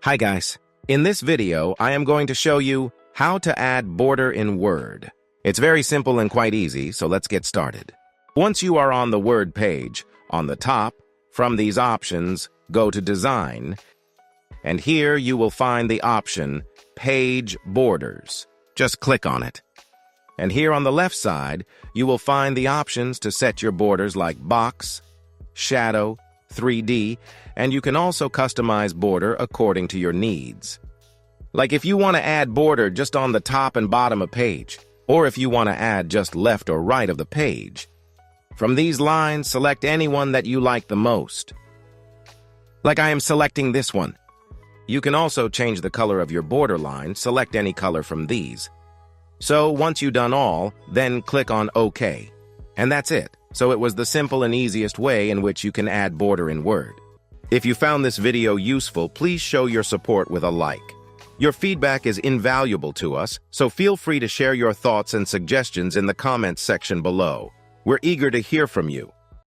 Hi guys. In this video, I am going to show you how to add border in Word. It's very simple and quite easy, so let's get started. Once you are on the Word page, on the top, from these options, go to Design, and here you will find the option Page Borders. Just click on it. And here on the left side, you will find the options to set your borders like box, shadow, 3D, and you can also customize border according to your needs. Like if you want to add border just on the top and bottom of page, or if you want to add just left or right of the page. From these lines, select any one that you like the most. Like I am selecting this one. You can also change the color of your border line, select any color from these. So once you've done all, then click on OK. And that's it. So it was the simple and easiest way in which you can add border in Word. If you found this video useful, please show your support with a like. Your feedback is invaluable to us, so feel free to share your thoughts and suggestions in the comments section below. We're eager to hear from you.